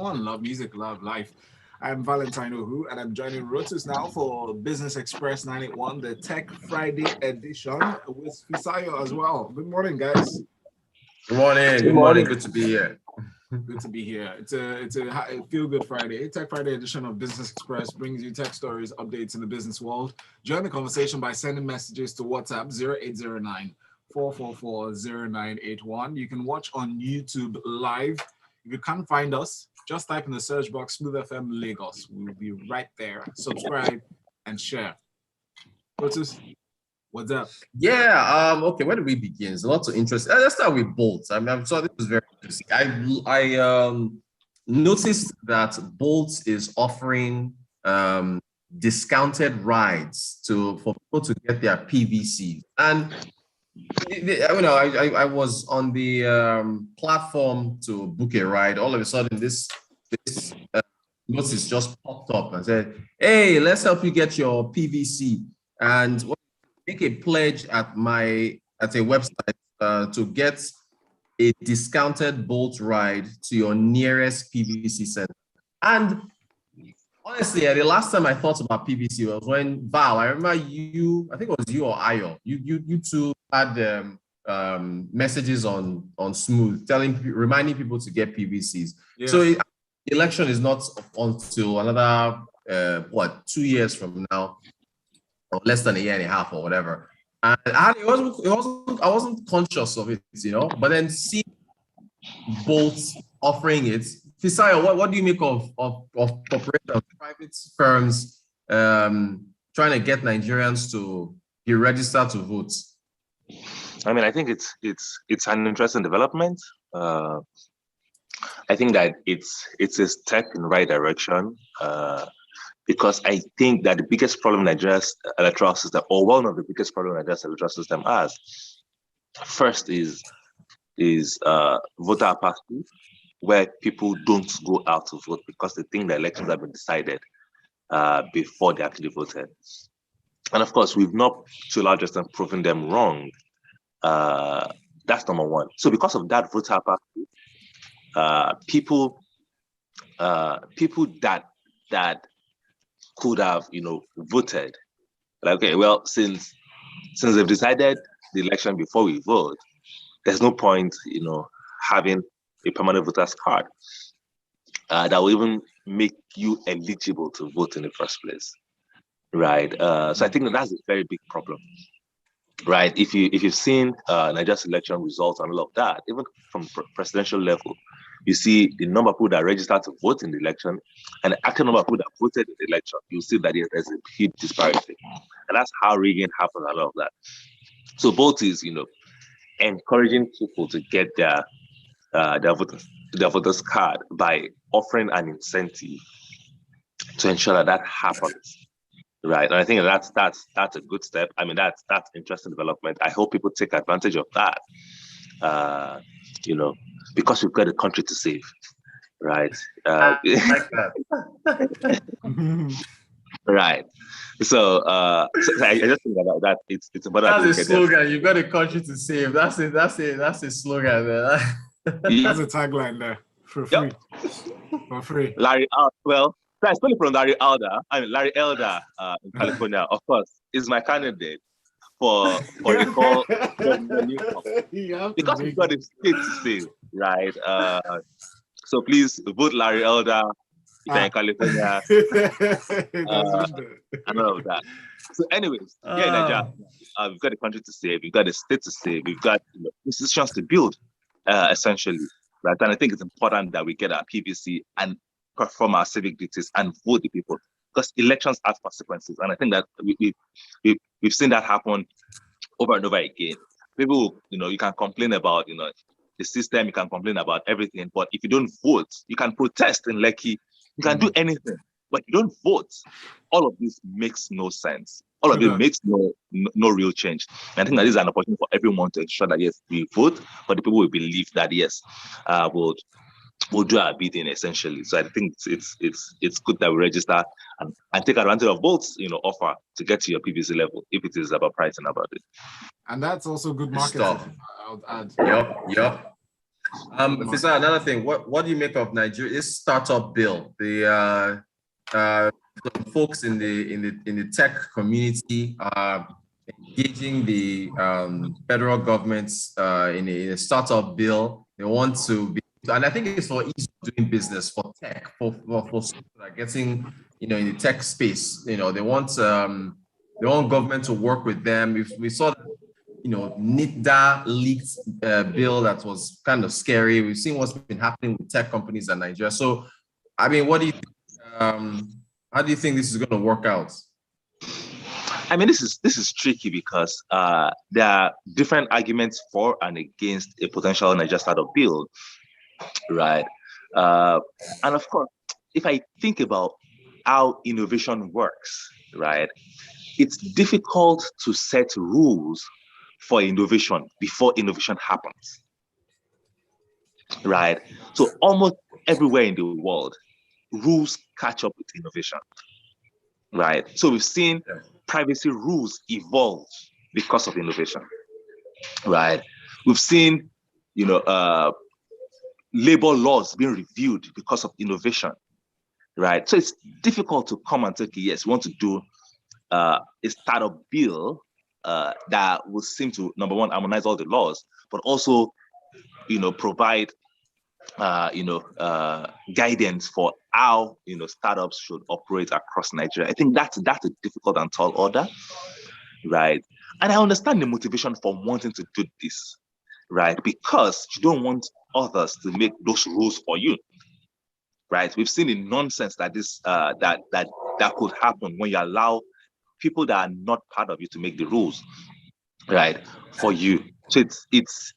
on Love Music, Love Life. I'm Valentine Ohu, and I'm joining Rotus now for Business Express 981, the Tech Friday edition with Fisayo as well. Good morning, guys. Good morning. Good morning. Good to be here. Good to be here. It's a feel-good Friday. Tech Friday edition of Business Express brings you tech stories, updates in the business world. Join the conversation by sending messages to WhatsApp 0809 444 0981. You can watch on YouTube live. If you can't find us, just type in the search box Smooth FM Lagos. We'll be right there. Subscribe and share. Rotus, what's up? Yeah. Okay. Where do we begin? There's a lot of interest. Let's start with Bolt. I'm sorry. This was very interesting. I noticed that Bolt is offering discounted rides for people to get their PVCs. And I was on the platform to book a ride. All of a sudden, this notice just popped up and said, "Hey, let's help you get your PVC." And make a pledge at a website to get a discounted Bolt ride to your nearest PVC center. And honestly, the last time I thought about PVC was when Val, I remember you, I think it was you or Ayo, you two had messages on Smooth reminding people to get PVCs. Yes. So election is not until another 2 years from now, or less than a year and a half or whatever. And I wasn't conscious of it, but then see Bolt offering it. Fisayo, what do you make of corporations, private firms trying to get Nigerians to be registered to vote? I mean, I think it's an interesting development. I think that it's a step in the right direction because I think that the biggest problem Nigeria's electoral system, or one of the biggest problems Nigeria's electoral system has, first is voter apathy, where people don't go out to vote because they think the elections have been decided before they actually voted. And of course, we've not, to a large extent, proven them wrong. That's number one. So because of that voter apathy, people that could have, voted, like, okay, well, since they've decided the election before we vote, there's no point, having a permanent voter's card that will even make you eligible to vote in the first place, right? So I think that's a very big problem, right? If you've seen Nigeria's election results and all of that, even from presidential level, you see the number of people that registered to vote in the election and the actual number of people that voted in the election. You'll see that there's a huge disparity, and that's how rigging happened and all of that. So Bolt is, encouraging people to get their voters card by offering an incentive to ensure that happens, right? And I think that's a good step. I mean, that's interesting development. I hope people take advantage of that, because we've got a country to save, right? I like that. Right. So I just think about that. It's about that's a slogan. You've got a country to save. That's a slogan there. That's a tagline there. For free. Yep. For free. Larry, well, I spell it from Larry Elder in California, of course, is my candidate for a call because we've got a state to save, right? So please vote Larry Elder if you're in California and all of that. So anyways, in Nigeria, we've got a country to save, we've got a state to save, we've got institutions to build, essentially, right? And I think it's important that we get our PVC and perform our civic duties and vote the people, because elections have consequences. And I think that we've seen that happen over and over again. People, you can complain about, the system, you can complain about everything, but if you don't vote, you can protest in Lekki, you can do anything, but you don't vote. All of this makes no sense. All of it makes no real change. And I think that this is an opportunity for everyone to ensure that, yes, we vote, but the people will believe that, yes, we'll do our bidding, essentially. So I think it's good that we register and take advantage of Bolt's offer to get to your PVC level, if it is about pricing about it. And that's also good marketing, I would add. Yep. Fisayo, another thing, what do you make of Nigeria? This startup bill, the folks in the tech community are engaging the federal governments in a startup bill. They want to be, and I think it's for ease of doing business for tech, for folks that are getting, in the tech space. They want government to work with them. We saw that, NITDA leaked bill that was kind of scary. We've seen what's been happening with tech companies in Nigeria. So, I mean, what do you think? How do you think this is going to work out? I mean, this is tricky because there are different arguments for and against a potential Nigeria startup bill, right? And of course, if I think about how innovation works, right, it's difficult to set rules for innovation before innovation happens, right? So almost everywhere in the world, rules catch up with innovation, right? So we've seen privacy rules evolve because of innovation, right? We've seen, labor laws being reviewed because of innovation, right? So it's difficult to come and say, okay, yes, we want to do a startup bill that will seem to, number one, harmonize all the laws, but also, provide, guidance for how, startups should operate across Nigeria. I think that's a difficult and tall order, right? And I understand the motivation for wanting to do this, right? Because you don't want others to make those rules for you, right? We've seen the nonsense that that could happen when you allow people that are not part of you to make the rules, right, for you. So it's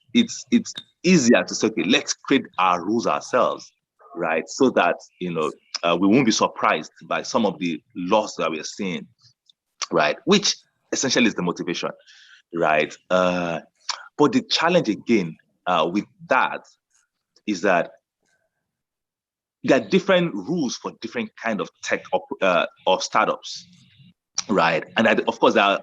easier to say, okay, let's create our rules ourselves, right? So that, we won't be surprised by some of the laws that we are seeing, right? Which essentially is the motivation, right? But the challenge again with that is that there are different rules for different kind of tech of startups, right? And of course, there are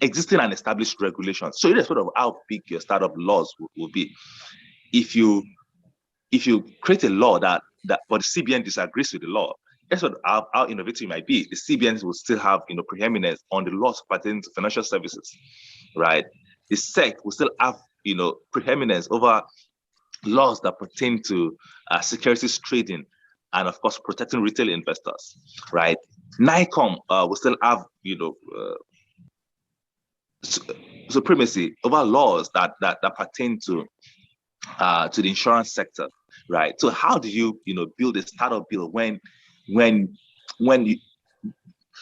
existing and established regulations. So irrespective of how big your startup laws will be, if you create a law that but the CBN disagrees with the law, that's what how innovative it might be. The CBN will still have preeminence on the laws pertaining to financial services, right? The SEC will still have preeminence over laws that pertain to securities trading and of course protecting retail investors, right? NICOM will still have supremacy over laws that pertain to the insurance sector, right? So how do you build a startup bill when you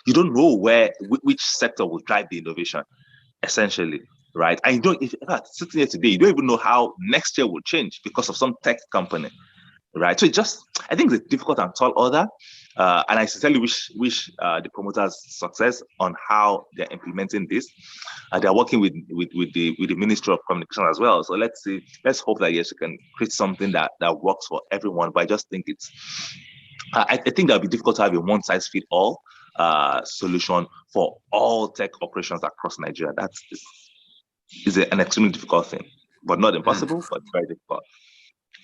don't know which sector will drive the innovation, essentially, right? And you don't, if sitting here today, you don't even know how next year will change because of some tech company, right? So I think it's a difficult and tall order, and I sincerely wish the promoters success on how they're implementing this. They're working with the Ministry of Communication as well. So let's hope that yes, we can create something that works for everyone. But I just think I think that'll be difficult to have a one-size-fits-all solution for all tech operations across Nigeria. Is an extremely difficult thing, but not impossible, but very difficult.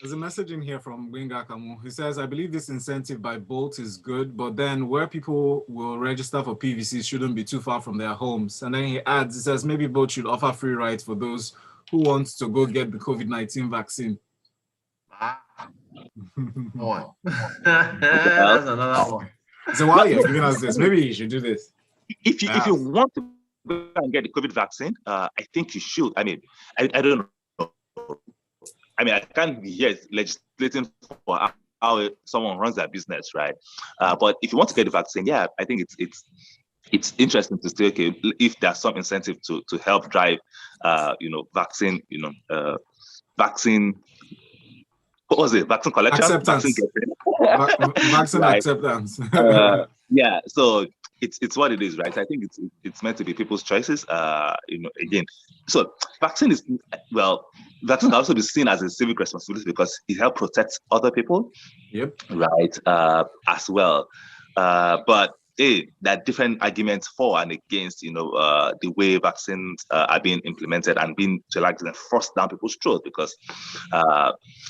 There's a message in here from Winga Kamu. He says, I believe this incentive by Bolt is good, but then where people will register for PVCs shouldn't be too far from their homes. And then he adds, he says, maybe Bolt should offer free rides for those who want to go get the COVID-19 vaccine. That's another one. So while you're giving us this, maybe you should do this. If you want to go and get the COVID vaccine, I think you should. I mean, I don't know. I mean, I can't be here legislating for how someone runs their business, right? But if you want to get the vaccine, yeah, I think it's interesting to say, okay, if there's some incentive to help drive, vaccine, vaccine. What was it? Vaccine collection? Acceptance. Vaccine right. Acceptance. Yeah, so it's what it is, right? I think it's meant to be people's choices. Again, so vaccine can also be seen as a civic responsibility because it helps protect other people. Yep. Right. As well. But there are different arguments for and against, the way vaccines are being implemented and being to like forced down people's throats, because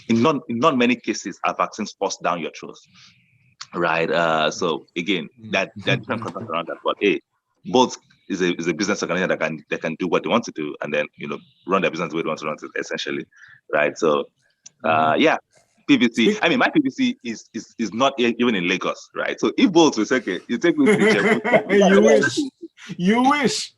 in not many cases are vaccines forced down your throats, right? So again, there are different concerns around that, but both is a business organization that can do what they want to do and then run their business the way they want to run it, essentially, right? So PVC. I mean, my PVC is not even in Lagos, right? So if Bolt will say, okay, you take me to Ijebu. you wish.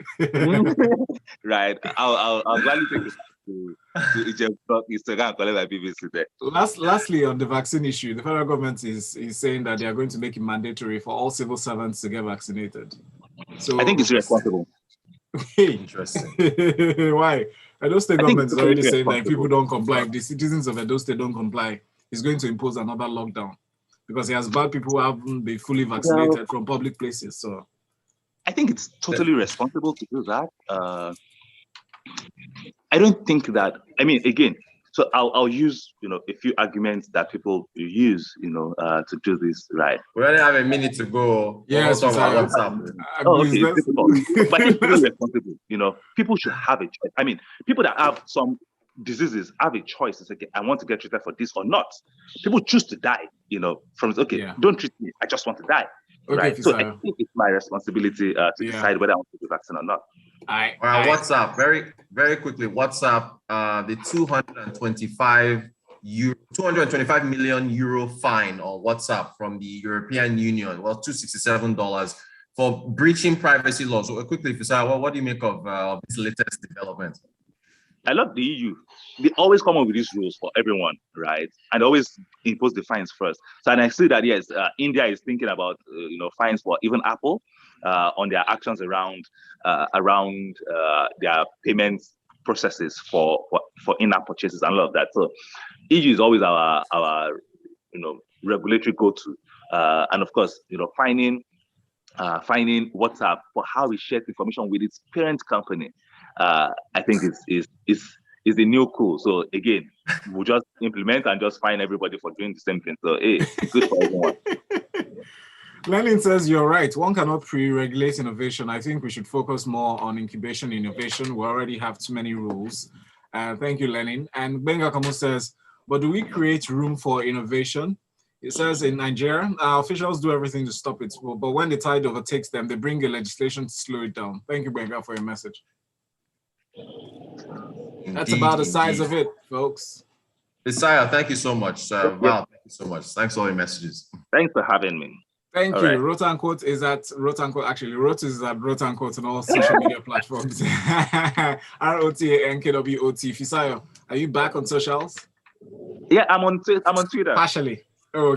Right. I'll gladly take it to Ijebu Instagram and collect my PVC there. Lastly, on the vaccine issue, the federal government is saying that they are going to make it mandatory for all civil servants to get vaccinated. So I think it's irresponsible. Interesting. Why? Edo State government is already saying that if people don't comply, if the citizens of Edo State don't comply, he's going to impose another lockdown because he has bad people who haven't been fully vaccinated from public places. So I think it's totally responsible to do that. I don't think that, Ian, again, so I'll use, a few arguments that people use, to do this, right? We only have a minute to go. Yes, okay. It's difficult. But it's really responsible, people should have a choice. I mean, people that have some diseases have a choice to say, okay, I want to get treated for this or not. People choose to die, don't treat me, I just want to die. Okay, right? So I think it's my responsibility to decide whether I want to do vaccine or not. WhatsApp, very, very quickly. WhatsApp, the 225 million euro fine on WhatsApp from the European Union, well, $267 for breaching privacy laws. So quickly, Fisayo, what do you make of this latest development? I love the EU. They always come up with these rules for everyone, right? And always impose the fines first. So, and I see that, yes, India is thinking about, fines for even Apple on their actions around their payments processes for in-app purchases and all of that. So, EU is always our regulatory go-to, and of course, fining WhatsApp for how it shares information with its parent company. I think is the new cool. So again, we'll just implement and just fine everybody for doing the same thing. So good for everyone. Lenin says you're right. One cannot pre-regulate innovation. I think we should focus more on incubation innovation. We already have too many rules. Thank you, Lenin. And Benga Kamu says, but do we create room for innovation? It says in Nigeria, officials do everything to stop it. But when the tide overtakes them, they bring a legislation to slow it down. Thank you, Benga, for your message. That's about the size of it, folks. Fisayo, thank you so much. Wow, thank you so much. Thanks for all your messages. Thanks for having me. Thank you. Right. Rota Unquote is at Rota Unquote. Actually, Rota is at Rota Unquote on all social media platforms. ROTANKWOT. Fisayo, are you back on socials? Yeah, I'm on Twitter. Partially.